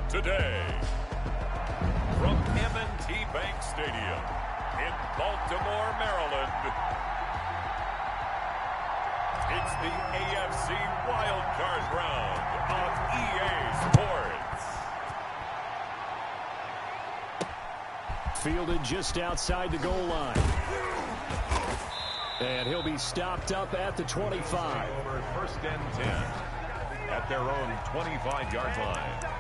today. From M&T Bank Stadium in Baltimore, Maryland, it's the AFC Wild Card Round on EA Sports. Fielded just outside the goal line. And he'll be stopped up at the 25. Over 1st and 10 at their own 25-yard line.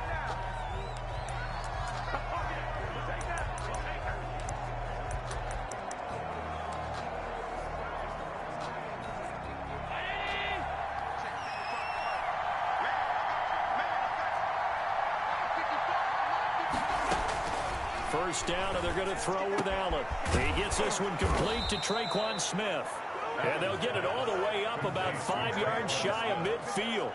First down, and they're going to throw with Allen. He gets this one complete to Traquan Smith. And they'll get it all the way up about 5 yards shy of midfield.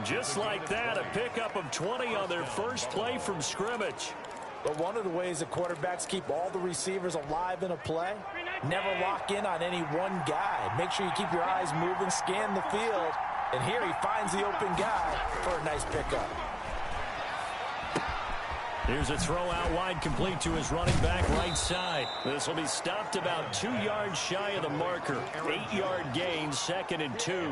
Just like that, a pickup of 20 on their first play from scrimmage. But one of the ways that quarterbacks keep all the receivers alive in a play, never lock in on any one guy. Make sure you keep your eyes moving, scan the field. And here he finds the open guy for a nice pickup. Here's a throw out wide, complete to his running back right side. This will be stopped about 2 yards shy of the marker. 8-yard gain, 2nd and 2.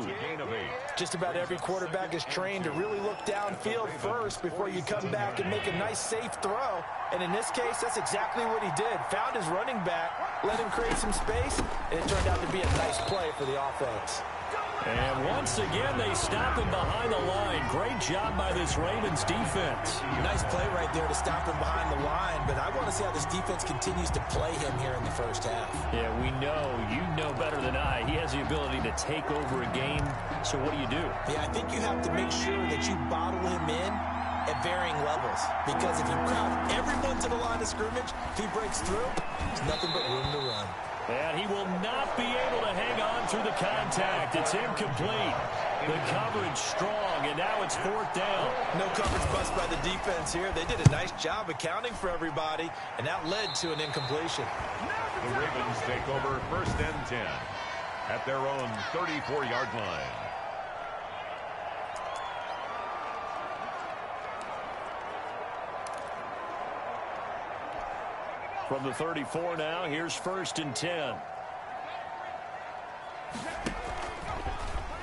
Just about every quarterback is trained to really look downfield first before you come back and make a nice, safe throw. And in this case, that's exactly what he did. Found his running back, let him create some space, and it turned out to be a nice play for the offense. And once again, they stop him behind the line. Great job by this Ravens defense. Nice play right there to stop him behind the line, but I want to see how this defense continues to play him here in the first half. Yeah, we know. You know better than I. He has the ability to take over a game. So what do you do? Yeah, I think you have to make sure that you bottle him in at varying levels, because if you crowd everyone to the line of scrimmage, if he breaks through, there's nothing but room to run. And he will not be able to hang on through the contact. It's incomplete. The coverage strong, and now it's 4th down. No coverage bust by the defense here. They did a nice job accounting for everybody, and that led to an incompletion. The Ravens take over 1st and 10 at their own 34-yard line. From the 34 now, here's 1st and 10.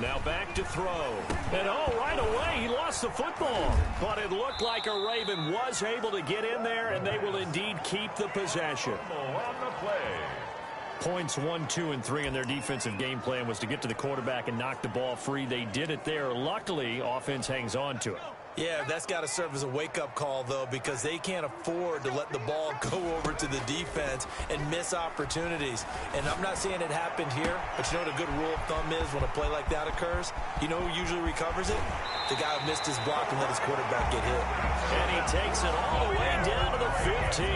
Now back to throw. And right away, he lost the football. But it looked like a Raven was able to get in there, and they will indeed keep the possession. On the play. Points 1, 2, and 3 in their defensive game plan was to get to the quarterback and knock the ball free. They did it there. Luckily, offense hangs on to it. Yeah, that's got to serve as a wake-up call, though, because they can't afford to let the ball go over to the defense and miss opportunities. And I'm not saying it happened here, but you know what a good rule of thumb is when a play like that occurs? You know who usually recovers it? The guy who missed his block and let his quarterback get hit. And he takes it all the way down to the 15.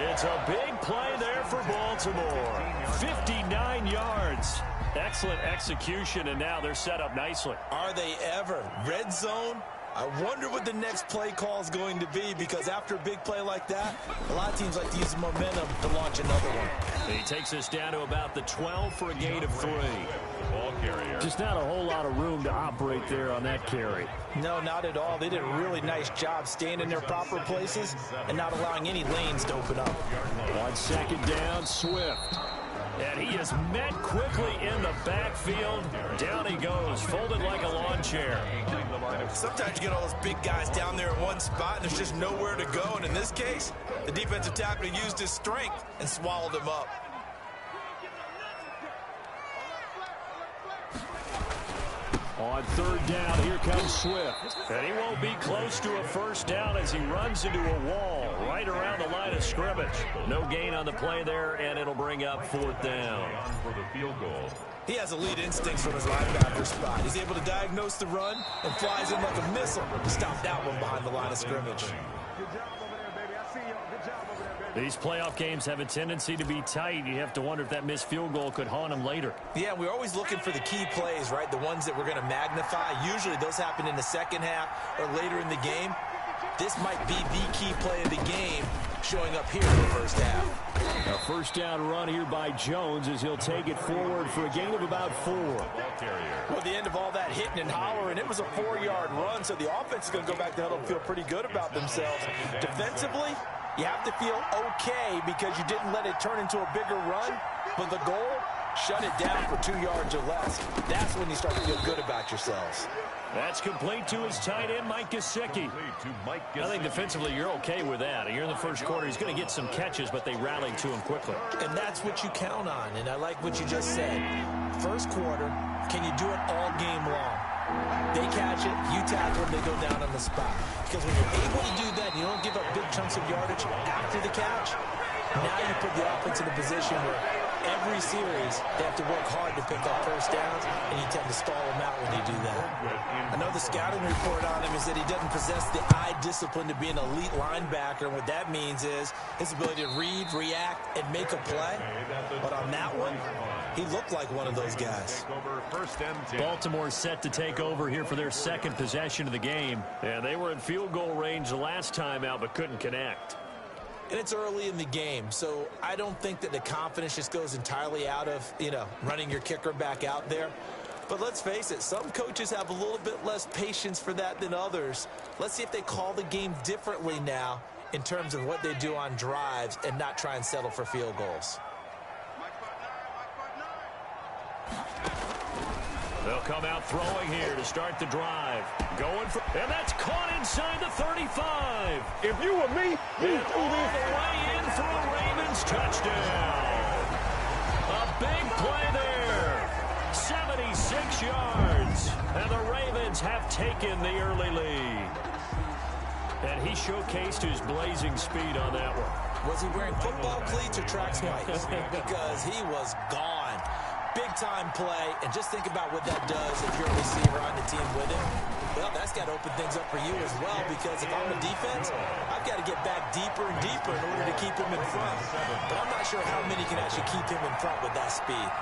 It's a big play there for Baltimore. 59 yards. Excellent execution, and now they're set up nicely. Are they ever? Red zone? I wonder what the next play call is going to be, because after a big play like that, a lot of teams like to use the momentum to launch another one. He takes us down to about the 12 for a gain of 3. Ball carrier. Just not a whole lot of room to operate there on that carry. No, not at all. They did a really nice job staying in their proper places and not allowing any lanes to open up. On 2nd down, Swift. And he is met quickly in the backfield. Down he goes, folded like a lawn chair. Sometimes you get all those big guys down there in one spot, and there's just nowhere to go. And in this case, the defensive tackle used his strength and swallowed him up. On 3rd down, here comes Swift. And he won't be close to a 1st down as he runs into a wall right around the line of scrimmage. No gain on the play there, and it'll bring up 4th down. For the field goal. He has elite instincts from his linebacker spot. He's able to diagnose the run and flies in like a missile to stop that one behind the line of scrimmage. These playoff games have a tendency to be tight. You have to wonder if that missed field goal could haunt him later. Yeah, we're always looking for the key plays, right? The ones that we're going to magnify. Usually those happen in the second half or later in the game. this might be the key play of the game showing up here in the first half. A first down run here by Jones as he'll take it forward for a gain of about 4. Well, at the end of all that hitting and hollering, it was a 4-yard run, so the offense is going to go back to huddle and feel pretty good about themselves. Defensively, you have to feel okay because you didn't let it turn into a bigger run, but the goal, shut it down for 2 yards or less. That's when you start to feel good about yourselves. That's complete to his tight end, Mike Gesicki. I think defensively you're okay with that. Here in the first quarter, he's going to get some catches, but they rallied to him quickly. And that's what you count on, and I like what you just said. First quarter, can you do it all game long? They catch it, you tackle them, they go down on the spot. Because when you're able to do that, you don't give up big chunks of yardage after the catch. Now you put the offense in a position where every series they have to work hard to pick up first downs, and you tend to stall them out when you do that. I know the scouting report on him is that he doesn't possess the eye discipline to be an elite linebacker, and what that means is his ability to read, react, and make a play. But on that one, he looked like one of those guys. Baltimore set to take over here for their second possession of the game. And they were in field goal range the last time out, but couldn't connect. And it's early in the game, so I don't think that the confidence just goes entirely out of, running your kicker back out there. But let's face it, some coaches have a little bit less patience for that than others. Let's see if they call the game differently now in terms of what they do on drives and not try and settle for field goals. They'll come out throwing here to start the drive. Going for, and that's caught inside the 35. If you were me, and all the way in for a Ravens touchdown. A big play there. 76 yards. And the Ravens have taken the early lead. And he showcased his blazing speed on that one. Was he wearing football cleats or track spikes? Because he was gone. Big-time play, and just think about what that does if you're a receiver on the team with him. Well, that's got to open things up for you as well, because if I'm a defense, I've got to get back deeper and deeper in order to keep him in front. But I'm not sure how many can actually keep him in front with that speed.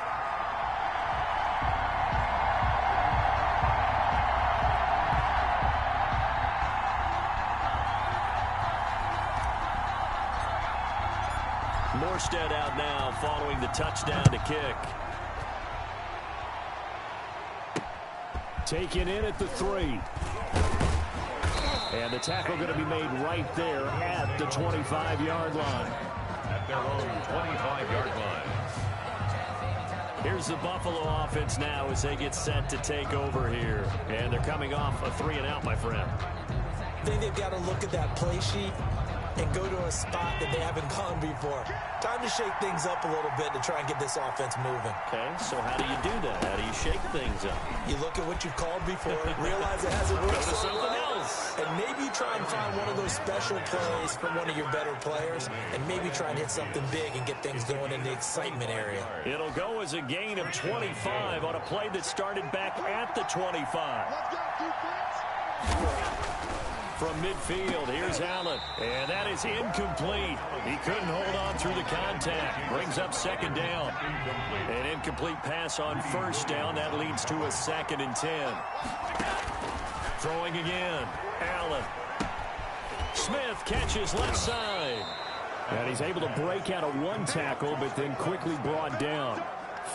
Morstead out now following the touchdown to kick. Taken in at the 3. And the tackle going to be made right there at the 25-yard line. At their own 25-yard line. Here's the Buffalo offense now as they get set to take over here. And they're coming off a 3-and-out, my friend. I think they've got to look at that play sheet and go to a spot that they haven't gone before. Time to shake things up a little bit to try and get this offense moving. Okay, so how do you do that? How do you shake things up? You look at what you've called before, realize it hasn't worked Go to so something well, else. and maybe try and find one of those special plays from one of your better players, and maybe try and hit something big and get things going in the excitement area. It'll go as a gain of 25 on a play that started back at the 25. From midfield, here's Allen. And that is incomplete. He couldn't hold on through the contact. Brings up second down. An incomplete pass on first down. That leads to a 2nd and 10. Throwing again. Allen. Smith catches left side. And he's able to break out of one tackle, but then quickly brought down.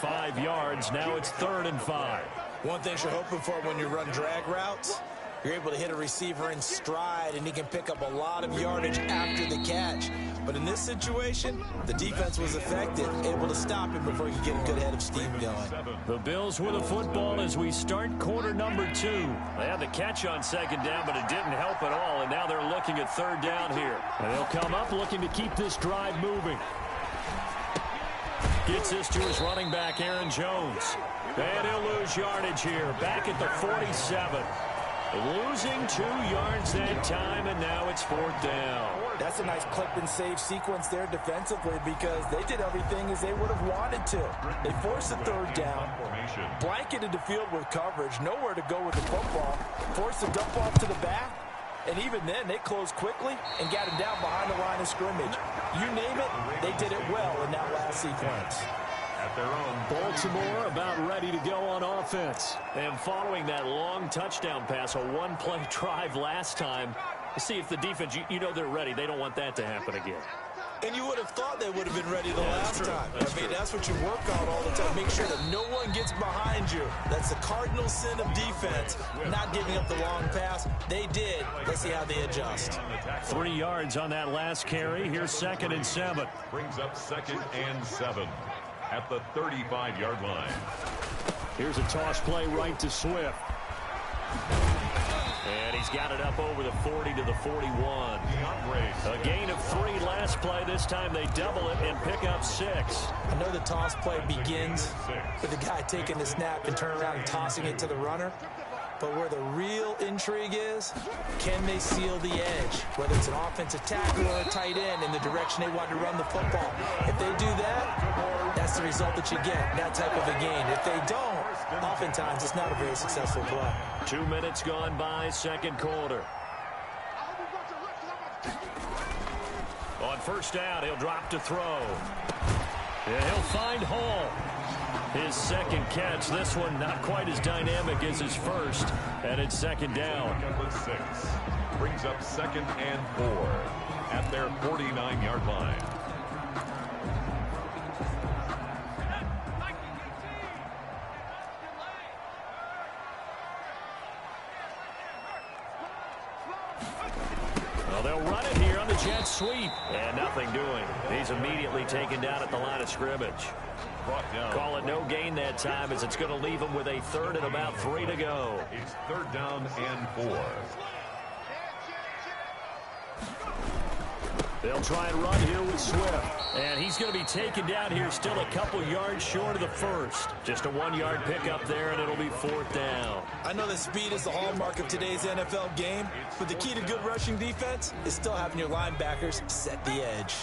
5 yards. Now it's 3rd and 5. One thing you're hoping for when you run drag routes, you're able to hit a receiver in stride, and he can pick up a lot of yardage after the catch. But in this situation, the defense was effective, able to stop him before he could get a good head of steam going. The Bills with the football as we start quarter number 2. They had the catch on 2nd down, but it didn't help at all, and now they're looking at 3rd down here. And they'll come up looking to keep this drive moving. Gets this to his running back, Aaron Jones. And he'll lose yardage here, back at the 47. Losing 2 yards that time, and now it's 4th down. That's a nice clip and save sequence there defensively because they did everything as they would have wanted to. They forced the 3rd down, blanketed the field with coverage, nowhere to go with the football, forced the dump off to the back, and even then they closed quickly and got him down behind the line of scrimmage. You name it, they did it well in that last sequence. Their own Baltimore about ready to go on offense. And following that long touchdown pass, a one-play drive last time, See if the defense, you know they're ready. They don't want that to happen again. And you would have thought they would have been ready the last time. That's what you work on all the time. Make sure that no one gets behind you. That's the cardinal sin of defense, not giving up the long pass. They did. Let's see how they adjust. 3 yards on that last carry. Here's 2nd and 7. Brings up 2nd and 7 at the 35-yard line. Here's a toss play right to Swift. And he's got it up over the 40 to the 41. A gain of 3 last play. This time they double it and pick up 6. I know the toss play begins with the guy taking the snap and turning around and tossing it to the runner. But where the real intrigue is, can they seal the edge? Whether it's an offensive tackle or a tight end in the direction they want to run the football. If they do that, that's the result that you get, that type of a gain. If they don't, oftentimes it's not a very successful play. 2 minutes gone by, 2nd quarter. On 1st down, he'll drop to throw. And he'll find Hall. His 2nd catch. This one not quite as dynamic as his first. And it's 2nd down. Number 6 brings up 2nd and 4 at their 49-yard line. Well, they'll run it here on the jet sweep. And nothing doing. He's immediately taken down at the line of scrimmage. Call it no gain that time, as it's going to leave him with a 3rd and about 3 to go. It's 3rd down and 4. They'll try and run here with Swift. And he's going to be taken down here, still a couple yards short of the 1st. Just a 1-yard pickup there, and it'll be 4th down. I know that speed is the hallmark of today's NFL game, but the key to good rushing defense is still having your linebackers set the edge.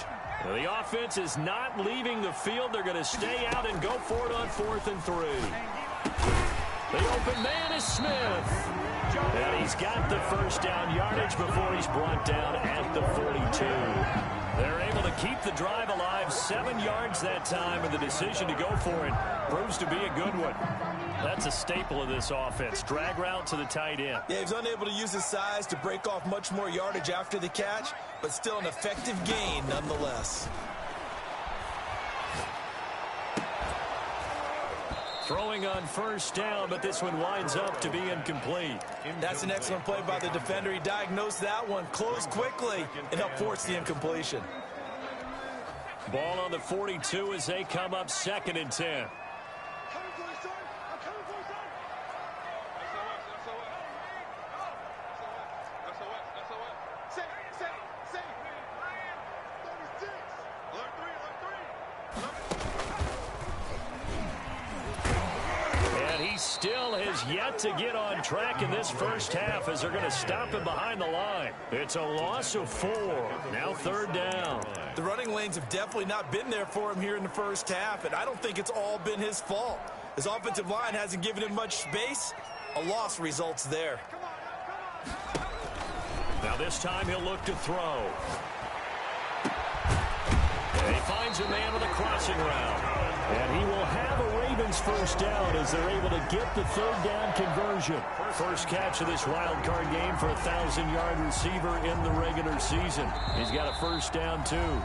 Well, the offense is not leaving the field. They're going to stay out and go for it on 4th and 3. The open man is Smith. And he's got the 1st down yardage before he's brought down at the 42. They're able to keep the drive alive, 7 yards that time, and the decision to go for it proves to be a good one. That's a staple of this offense. Drag route to the tight end. Yeah, he's unable to use his size to break off much more yardage after the catch, but still an effective gain nonetheless. Throwing on 1st down, but this one winds up to be incomplete. That's an excellent play by the defender. He diagnosed that one, closed quickly, and helped force the incompletion. Ball on the 42 as they come up 2nd and 10. Still has yet to get on track in this 1st half, as they're going to stop him behind the line. It's a loss of 4. Now 3rd down. The running lanes have definitely not been there for him here in the 1st half, and I don't think it's all been his fault. His offensive line hasn't given him much space. A loss results there. Now this time he'll look to throw. And he finds a man with a crossing route. And he will have a Ravens 1st down as they're able to get the 3rd down conversion. First catch of this wild card game for a 1,000-yard receiver in the regular season. He's got a 1st down, too.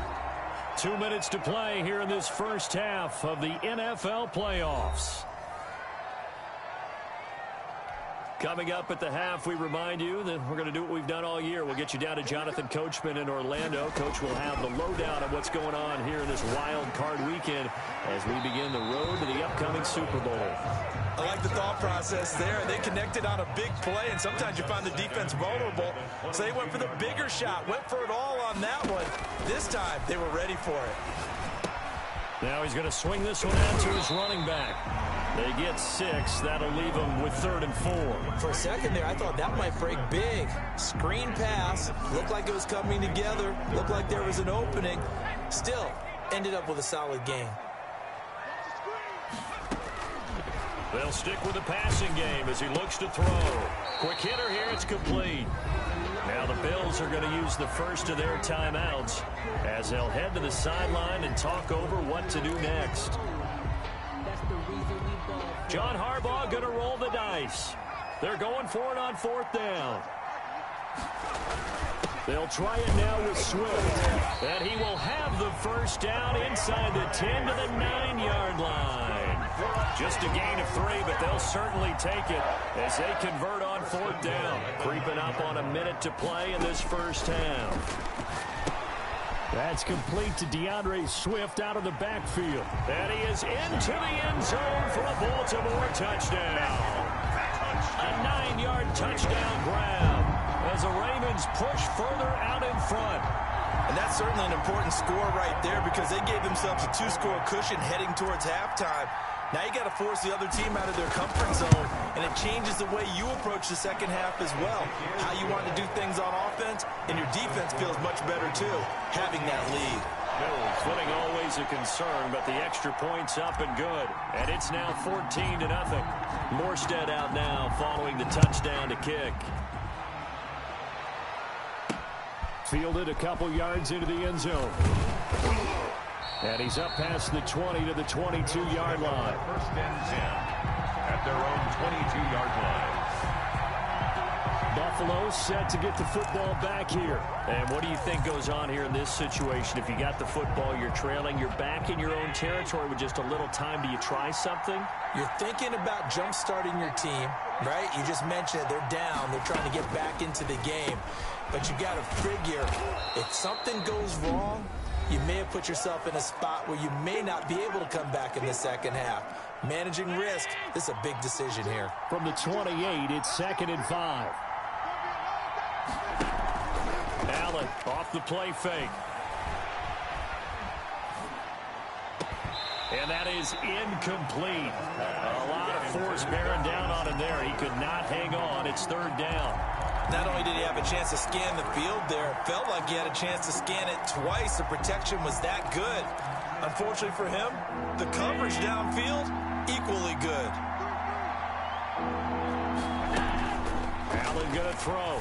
2 minutes to play here in this 1st half of the NFL playoffs. Coming up at the half, we remind you that we're going to do what we've done all year. We'll get you down to Jonathan Coachman in Orlando. Coach will have the lowdown of what's going on here in this wild card weekend as we begin the road to the upcoming Super Bowl. I like the thought process there. They connected on a big play, and sometimes you find the defense vulnerable. So they went for the bigger shot, went for it all on that one. This time, they were ready for it. Now he's going to swing this one out to his running back. They get 6. That'll leave them with 3rd and 4. For a second there, I thought that might break big. Screen pass. Looked like it was coming together. Looked like there was an opening. Still, ended up with a solid game. They'll stick with the passing game as he looks to throw. Quick hitter here. It's complete. Now the Bills are going to use the first of their timeouts as they'll head to the sideline and talk over what to do next. John Harbaugh going to roll the dice. They're going for it on 4th down. They'll try it now with Swift. And he will have the first down inside the 10 to the 9-yard line. Just a gain of 3, but they'll certainly take it as they convert on 4th down. Creeping up on a minute to play in this first half. That's complete to DeAndre Swift out of the backfield. And he is into the end zone for a Baltimore touchdown. A 9-yard touchdown grab as the Ravens push further out in front. And that's certainly an important score right there because they gave themselves a 2-score cushion heading towards halftime. Now you got to force the other team out of their comfort zone, and it changes the way you approach the second half as well. How you want to do things on offense, and your defense feels much better too, having that lead. Bills winning always a concern, but the extra point's up and good. And it's now 14-0. Morstead out now following the touchdown to kick. Fielded a couple yards into the end zone. And he's up past the 20 to the 22-yard line. First and 10 at their own 22-yard line. Buffalo set to get the football back here. And what do you think goes on here in this situation? If you got the football, you're trailing, you're back in your own territory with just a little time. Do you try something? You're thinking about jump-starting your team, right? You just mentioned it. They're down. They're trying to get back into the game. But you got to figure if something goes wrong, you may have put yourself in a spot where you may not be able to come back in the second half. Managing risk, this is a big decision here. From the 28, it's 2nd and 5. Allen off the play fake. And that is incomplete. A lot of force bearing down on him there. He could not hang on. It's 3rd down. Not only did he have a chance to scan the field there, it felt like he had a chance to scan it twice. The protection was that good. Unfortunately for him, the coverage downfield, equally good. Allen going to throw.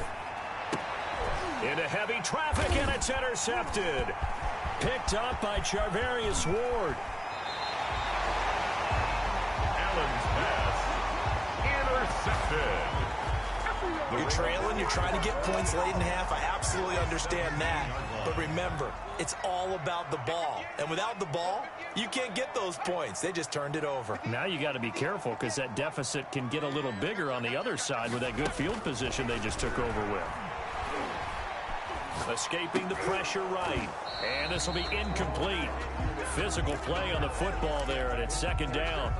Into heavy traffic, and it's intercepted. Picked up by Charvarius Ward. Allen's pass intercepted. You're trailing, you're trying to get points late in half. I absolutely understand that. But remember, it's all about the ball. And without the ball, you can't get those points. They just turned it over. Now you got to be careful because that deficit can get a little bigger on the other side with that good field position they just took over with. Escaping the pressure right. And this will be incomplete. Physical play on the football there, and it's 2nd down.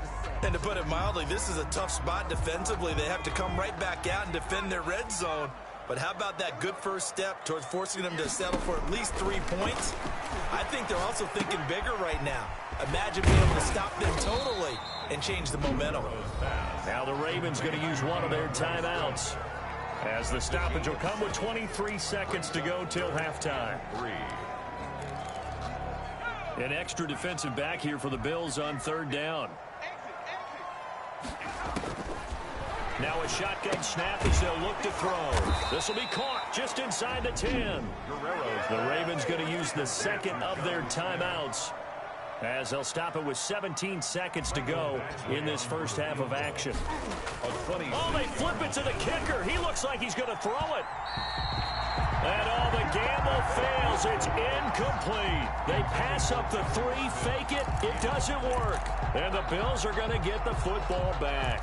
And to put it mildly, this is a tough spot defensively. They have to come right back out and defend their red zone. But how about that good first step towards forcing them to settle for at least 3 points? I think they're also thinking bigger right now. Imagine being able to stop them totally and change the momentum. Now the Ravens going to use one of their timeouts, as the stoppage will come with 23 seconds to go till halftime. An extra defensive back here for the Bills on 3rd down. Now a shotgun snap as they'll look to throw. This will be caught just inside the 10. The Ravens going to use the 2nd of their timeouts, as they'll stop it with 17 seconds to go in this first half of action. Oh, they flip it to the kicker. He looks like he's going to throw it. And all the gamble fails. It's incomplete. They pass up the 3, fake it. It doesn't work. And the Bills are going to get the football back.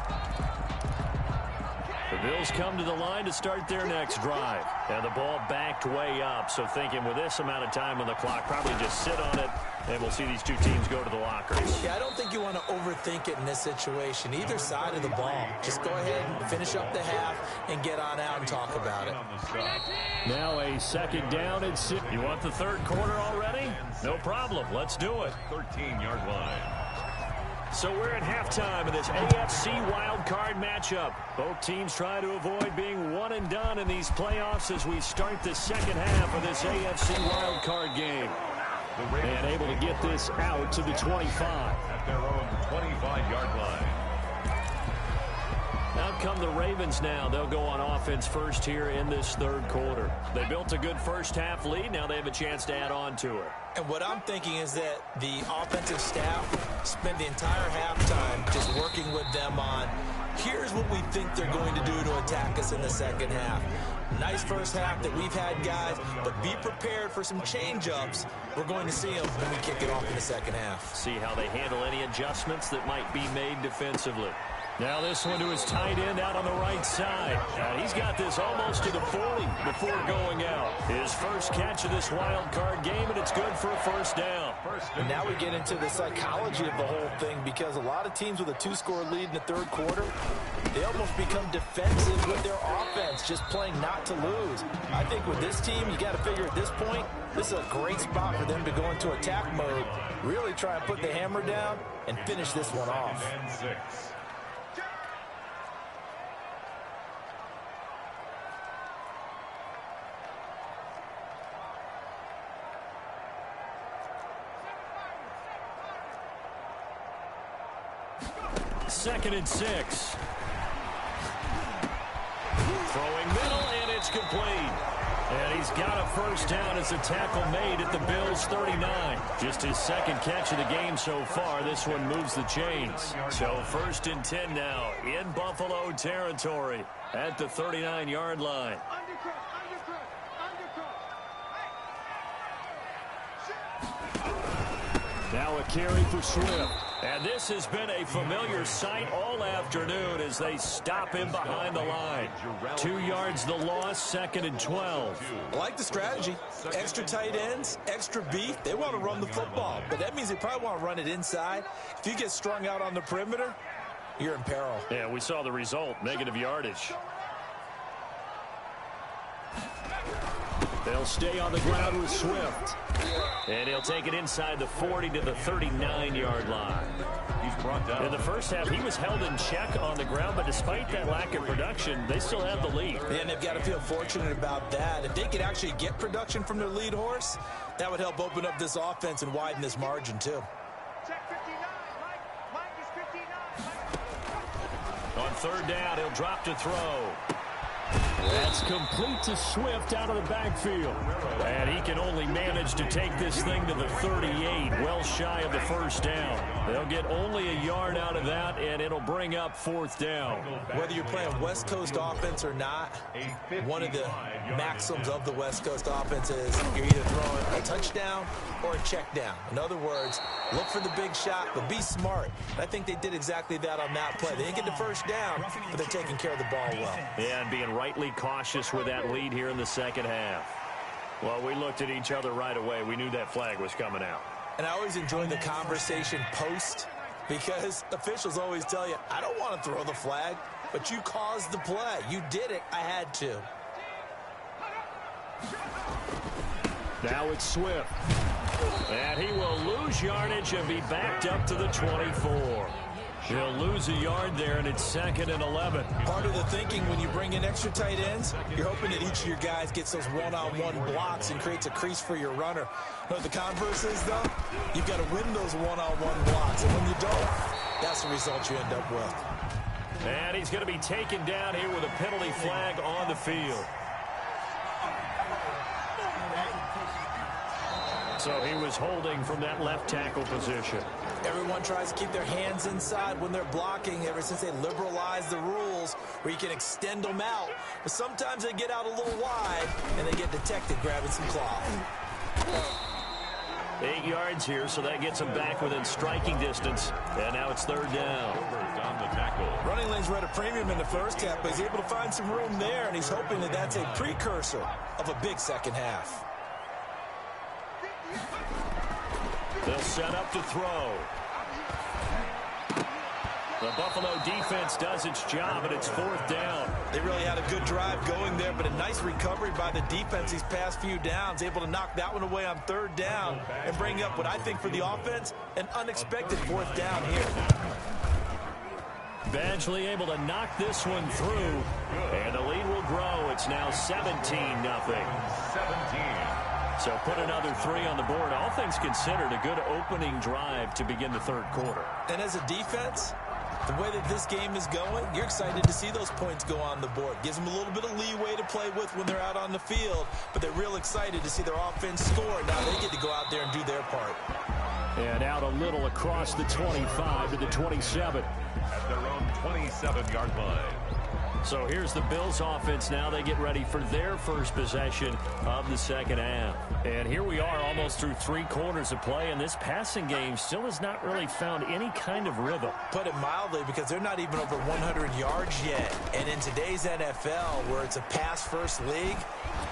The Bills come to the line to start their next drive. And the ball backed way up. So thinking with this amount of time on the clock, probably just sit on it, and we'll see these two teams go to the lockers. Yeah, I don't think you want to overthink it in this situation. Either side of the ball. Just go ahead and finish up the half and get on out and talk about it. Now a 2nd down and 6. You want the 3rd quarter already? No problem. Let's do it. 13-yard line. So we're at halftime of this AFC wildcard matchup. Both teams try to avoid being one and done in these playoffs as we start the second half of this AFC wildcard game. And able to get this out to the 25. At their own 25-yard line. Out come the Ravens now. They'll go on offense first here in this 3rd quarter. They built a good first half lead. Now they have a chance to add on to it. And what I'm thinking is that the offensive staff spent the entire halftime just working with them on Here's what we think they're going to do to attack us in the second half. Nice first half that we've had, guys, but be prepared for some change-ups. We're going to see them when we kick it off in the second half. See how they handle any adjustments that might be made defensively. Now this one to his tight end out on the right side. He's got this almost to the 40 before going out. His first catch of this wild card game, and it's good for a first down. And now we get into the psychology of the whole thing, because a lot of teams with a 2-score lead in the third quarter, they almost become defensive with their offense, just playing not to lose. I think with this team, you got to figure at this point, this is a great spot for them to go into attack mode, really try and put the hammer down and finish this one off. Second and 6. Throwing middle, and it's complete. And he's got a first down as a tackle made at the Bills' 39. Just his second catch of the game so far. This one moves the chains. So first and 10 now in Buffalo territory at the 39-yard line. Now a carry for Swift. And this has been a familiar sight all afternoon as they stop him behind the line. 2 yards the loss, second and 12. I like the strategy. Extra tight ends, extra beef. They want to run the football, but that means they probably want to run it inside. If you get strung out on the perimeter, you're in peril. Yeah, we saw the result, negative yardage. They'll stay on the ground with Swift. And he'll take it inside the 40 to the 39-yard line. He's brought down. In the first half, he was held in check on the ground, but despite that lack of production, they still have the lead. And they've got to feel fortunate about that. If they could actually get production from their lead horse, that would help open up this offense and widen this margin, too. On third down, he'll drop to throw. That's complete to Swift out of the backfield. And he can only manage to take this thing to the 38, well shy of the first down. They'll get only a yard out of that, and it'll bring up fourth down. Whether you're playing West Coast offense or not, one of the maxims of the West Coast offense is you're either throwing a touchdown or a check down. In other words, look for the big shot, but be smart. And I think they did exactly that on that play. They didn't get the first down, but they're taking care of the ball well. Yeah, and being rightly cautious with that lead here in the second half. Well, we looked at each other right away. We knew that flag was coming out. And I always enjoy the conversation post, because officials always tell you, I don't want to throw the flag, but you caused the play. You did it. I had to. Now it's Swift. And he will lose yardage and be backed up to the 24. He'll lose a yard there, and it's second and 11. Part of the thinking when you bring in extra tight ends, you're hoping that each of your guys gets those one-on-one blocks and creates a crease for your runner. You know what the converse is, though? You've got to win those one-on-one blocks, and when you don't, that's the result you end up with. And he's going to be taken down here with a penalty flag on the field. So he was holding from that left tackle position. Everyone tries to keep their hands inside when they're blocking ever since they liberalized the rules where you can extend them out. But sometimes they get out a little wide and they get detected grabbing some cloth. 8 yards here, so that gets him back within striking distance. And now it's third down. Running lanes were at a premium in the first half, but he's able to find some room there, and he's hoping that that's a precursor of a big second half. They'll set up to throw. The Buffalo defense does its job, and it's fourth down. They really had a good drive going there, but a nice recovery by the defense these past few downs, able to knock that one away on third down and bring up what I think for the offense, an unexpected fourth down here. Badgley able to knock this one through, and the lead will grow. It's now 17-0. 17. So put another 3 on the board. All things considered, a good opening drive to begin the third quarter. And as a defense, the way that this game is going, you're excited to see those points go on the board. Gives them a little bit of leeway to play with when they're out on the field, but they're real excited to see their offense score. Now they get to go out there and do their part. And out a little across the 25 to the 27. At their own 27-yard line. So here's the Bills offense now. They get ready for their first possession of the second half. And here we are almost through 3 quarters of play, and this passing game still has not really found any kind of rhythm. Put it mildly, because they're not even over 100 yards yet. And in today's NFL, where it's a pass-first league,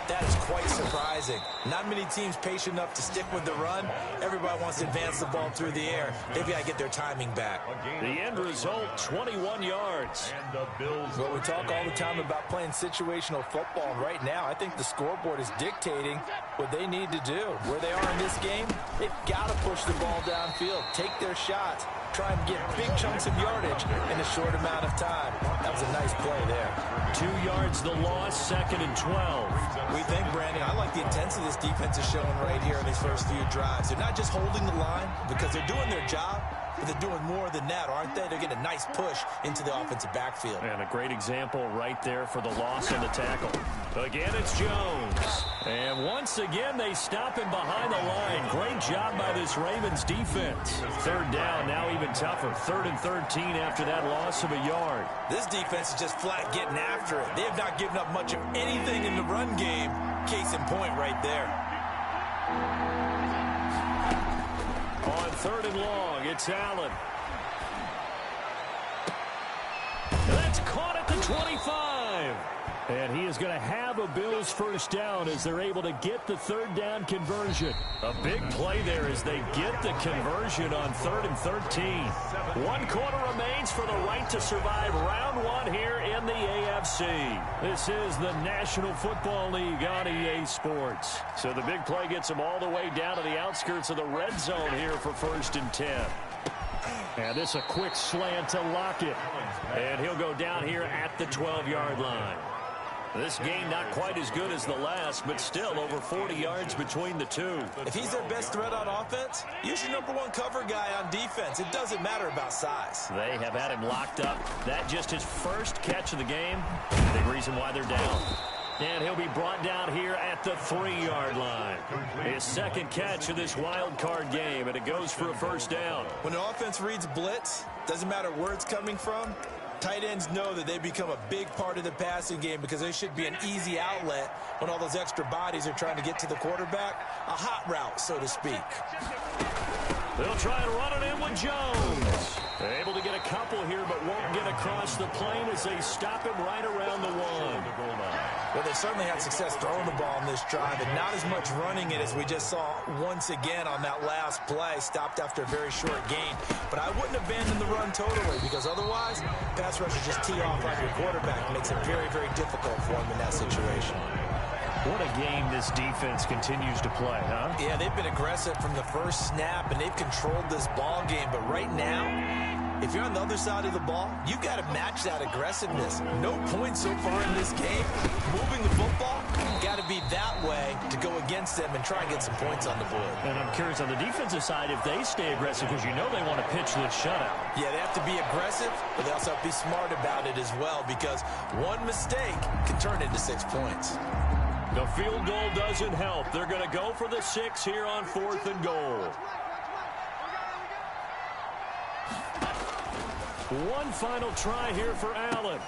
that is quite surprising. Not many teams patient enough to stick with the run. Everybody wants to advance the ball through the air. They've got to get their timing back. The end result, 21 yards. And the Bills. Well, we talk all the time about playing situational football. And right now, I think the scoreboard is dictating what they need to do. Where they are in this game, they've got to push the ball downfield, take their shots, try and get big chunks of yardage in a short amount of time. That was a nice play there. 2 yards the loss, 2nd and 12. We think, Brandon, I like the intensity this defense is showing right here in these first few drives. They're not just holding the line because they're doing their job, but they're doing more than that, aren't they? They're getting a nice push into the offensive backfield. And a great example right there for the loss on the tackle. Again, it's Jones. And once again, they stop him behind the line. Great job by this Ravens defense. 3rd down, now even tougher. 3rd and 13 after that loss of a yard. This defense is just flat getting after it. They have not given up much of anything in the run game. Case in point right there. On 3rd and long, it's Allen. That's caught at the 25. And he is going to have a Bills first down as they're able to get the 3rd down conversion. A big play there as they get the conversion on 3rd and 13. 1 quarter remains for the right to survive round 1 here in the AFC. This is the National Football League on EA Sports. So the big play gets them all the way down to the outskirts of the red zone here for 1st and 10. And this a quick slant to Lockett. And he'll go down here at the 12-yard line. This game not quite as good as the last, but still over 40 yards between the two. If he's their best threat on offense, use your #1 cover guy on defense. It doesn't matter about size. They have had him locked up. That just his first catch of the game. Big reason why they're down. And he'll be brought down here at the 3-yard line. His 2nd catch of this wild card game, and it goes for a first down. When an offense reads blitz, doesn't matter where it's coming from, tight ends know that they become a big part of the passing game because they should be an easy outlet when all those extra bodies are trying to get to the quarterback. A hot route, so to speak. They'll try and run it in with Jones. They're able to get a couple here, but won't get across the plane as they stop him right around the 1. Well, they certainly had success throwing the ball in this drive, and not as much running it as we just saw once again on that last play. Stopped after a very short gain. But I wouldn't abandon the run totally, because otherwise, pass rushers just tee off on your quarterback. It makes it very, very difficult for him in that situation. What a game this defense continues to play, huh? Yeah, they've been aggressive from the first snap, and they've controlled this ball game. But right now, if you're on the other side of the ball, you've got to match that aggressiveness. No points so far in this game. Moving the football, got to be that way to go against them and try and get some points on the board. And I'm curious on the defensive side if they stay aggressive, because you know they want to pitch this shutout. Yeah, they have to be aggressive, but they also have to be smart about it as well, because one mistake can turn into 6 points. The field goal doesn't help. They're going to go for the 6 here on 4th and goal. One final try here for Allen.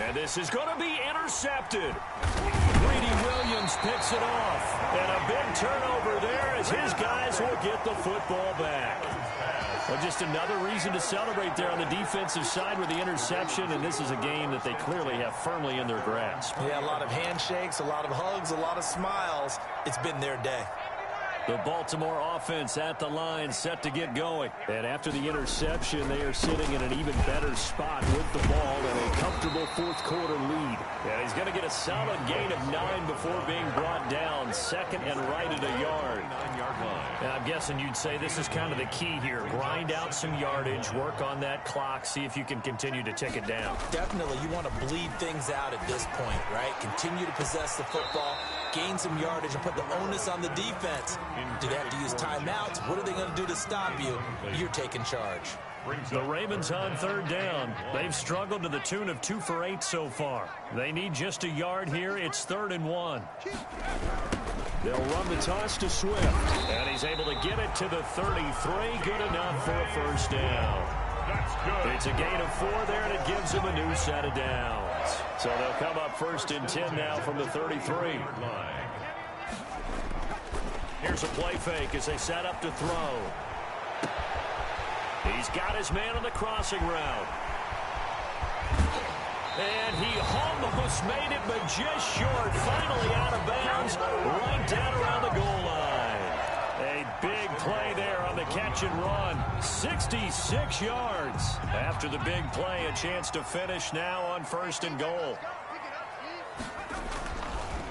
And this is going to be intercepted. Greedy Williams picks it off. And a big turnover there as his guys will get the football back. Well, just another reason to celebrate there on the defensive side with the interception, and this is a game that they clearly have firmly in their grasp. Yeah, a lot of handshakes, a lot of hugs, a lot of smiles. It's been their day. The Baltimore offense at the line, set to get going. And after the interception, they are sitting in an even better spot with the ball and a comfortable 4th quarter lead. And he's going to get a solid gain of 9 before being brought down. 2nd and right at a yard. 9-yard line. And I'm guessing you'd say this is kind of the key here. Grind out some yardage, work on that clock, see if you can continue to tick it down. Definitely, you want to bleed things out at this point, right? Continue to possess the football, gain some yardage, and put the onus on the defense. Do they have to use timeouts? What are they going to do to stop you? You're taking charge. The Ravens on third down. They've struggled to the tune of 2 for 8 so far. They need just a yard here. It's 3rd and 1. They'll run the toss to Swift. And he's able to get it to the 33. Good enough for a first down. That's good. It's a gain of 4 there, and it gives them a new set of downs. So they'll come up 1st and 10 now from the 33. Here's a play fake as they set up to throw. He's got his man on the crossing route. And he almost made it, but just short. Finally out of bounds, right down around the goal line. A big play there on the catch and run. 66 yards. After the big play, a chance to finish now on 1st and goal.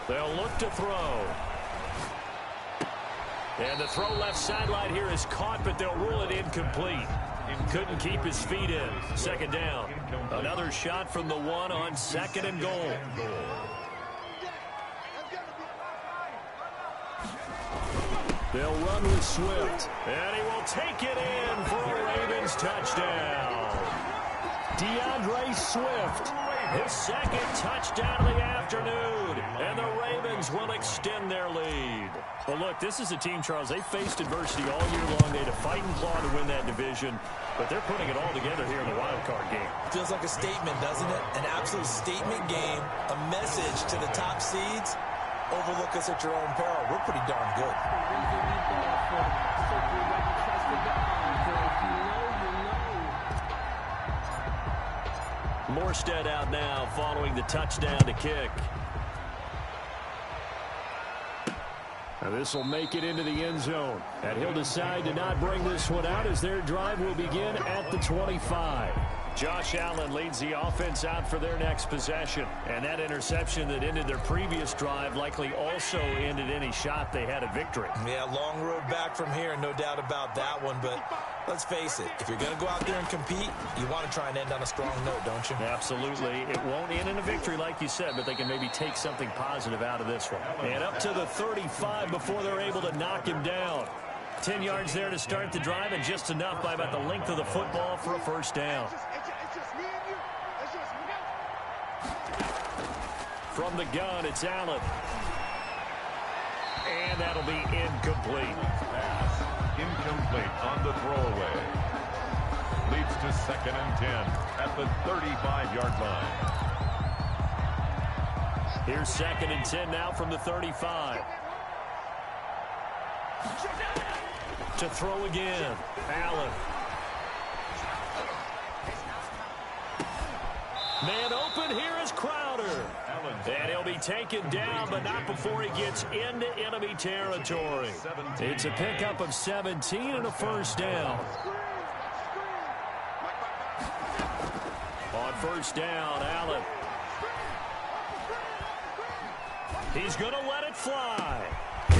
They'll look to throw. And the throw left sideline here is caught, but they'll rule it incomplete. Couldn't keep his feet in. 2nd down. Another shot from the 1 on 2nd and goal. They'll run with Swift. And he will take it in for a Ravens touchdown. DeAndre Swift, his 2nd touchdown of the afternoon. And the Ravens will extend their lead. Well, look, this is a team, Charles, they faced adversity all year long. They had to fight and claw to win that division, but they're putting it all together here in the wild card game. Feels like a statement, doesn't it? An absolute statement game, a message to the top seeds. Overlook us at your own peril. We're pretty darn good. Morstead out now following the touchdown to kick. Now this will make it into the end zone. And he'll decide to not bring this one out as their drive will begin at the 25. Josh Allen leads the offense out for their next possession. And that interception that ended their previous drive likely also ended any shot they had at victory. Yeah, long road back from here, no doubt about that one. But let's face it, if you're going to go out there and compete, you want to try and end on a strong note, don't you? Absolutely. It won't end in a victory like you said, but they can maybe take something positive out of this one. And up to the 35 before they're able to knock him down. 10 yards there to start the drive, and just enough by about the length of the football for a first down. From the gun, it's Allen. And that'll be incomplete. Pass incomplete on the throwaway. Leads to 2nd and 10 at the 35-yard line. Here's 2nd and 10 now from the 35. To throw again. Allen. Man open, here is Crowder. And he'll be taken down, but not before he gets into enemy territory. It's a pickup of 17 and a first down. On first down, Allen. He's going to let it fly.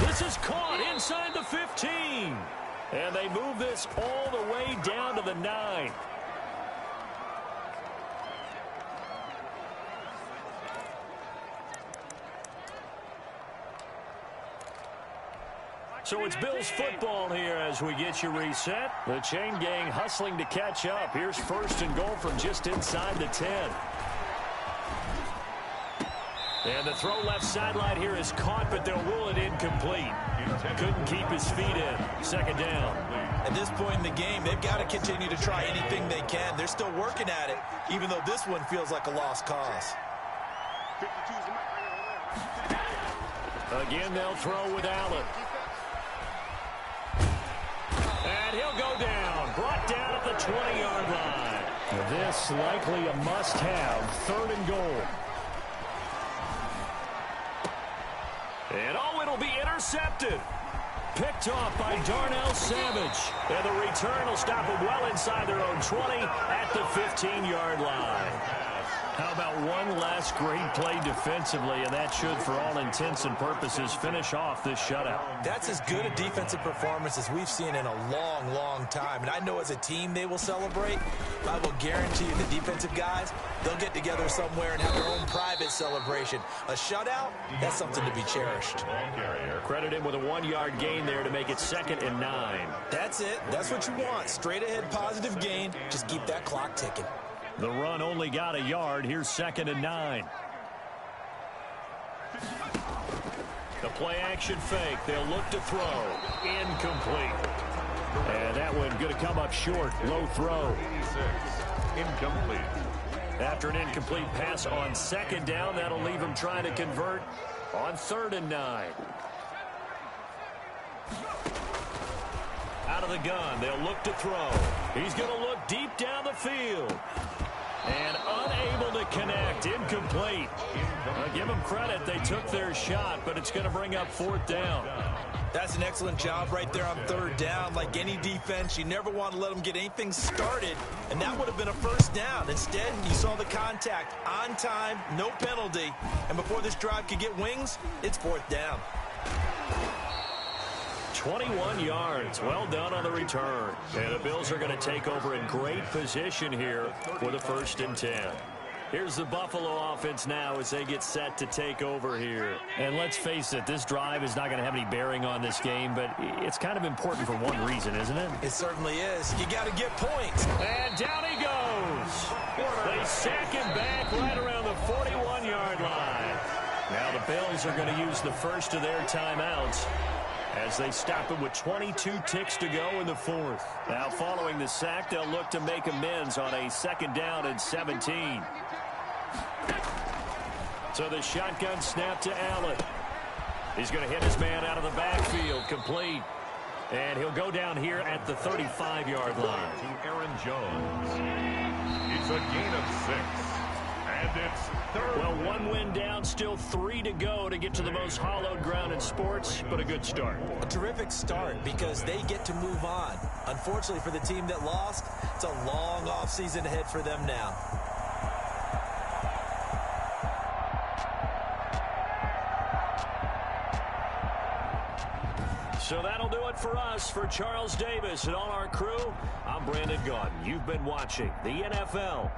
This is caught inside the 15. And they move this all the way down to the 9. So it's Bills football here as we get you reset. The chain gang hustling to catch up. Here's 1st and goal from just inside the 10. And the throw left sideline here is caught, but they'll rule it incomplete. Couldn't keep his feet in. 2nd down. At this point in the game, they've got to continue to try anything they can. They're still working at it, even though this one feels like a lost cause. Again, they'll throw with Allen. And he'll go down. Brought down at the 20-yard line. This likely a must-have. 3rd and goal. And oh, it'll be intercepted. Picked off by Darnell Savage. And the return will stop them well inside their own 20 at the 15-yard line. How about one last great play defensively, and that should, for all intents and purposes, finish off this shutout. That's as good a defensive performance as we've seen in a long, long time. And I know as a team they will celebrate. I will guarantee you the defensive guys, they'll get together somewhere and have their own private celebration. A shutout, that's something to be cherished. Credit him with a 1-yard gain there to make it 2nd and 9. That's it. That's what you want. Straight ahead positive gain. Just keep that clock ticking. The run only got a yard. Here's 2nd and 9. The play action fake. They'll look to throw. Incomplete. And that one going to come up short. Low throw. Incomplete. After an incomplete pass on 2nd down, that'll leave him trying to convert on 3rd and 9. Out of the gun. They'll look to throw. He's going to look deep down the field. And unable to connect. Incomplete. Give them credit. They took their shot, but it's going to bring up 4th down. That's an excellent job right there on 3rd down. Like any defense, you never want to let them get anything started, and that would have been a 1st down. Instead, you saw the contact on time, no penalty, and before this drive could get wings, it's 4th down. 21 yards. Well done on the return. And the Bills are going to take over in great position here for the 1st and 10. Here's the Buffalo offense now as they get set to take over here. And let's face it, this drive is not going to have any bearing on this game, but it's kind of important for one reason, isn't it? It certainly is. You got to get points. And down he goes. They sack him back right around the 41-yard line. Now the Bills are going to use the first of their timeouts as they stop him with 22 ticks to go in the 4th. Now following the sack, they'll look to make amends on a 2nd down and 17. So the shotgun snap to Allen. He's going to hit his man out of the backfield, complete. And he'll go down here at the 35-yard line. To Aaron Jones. It's a gain of 6. And it's 3rd. Well, 1 win down, still 3 to go to get to the most hallowed ground in sports, but a good start. A terrific start because they get to move on. Unfortunately for the team that lost, it's a long offseason ahead for them now. So that'll do it for us. For Charles Davis and all our crew, I'm Brandon Gaudin. You've been watching the NFL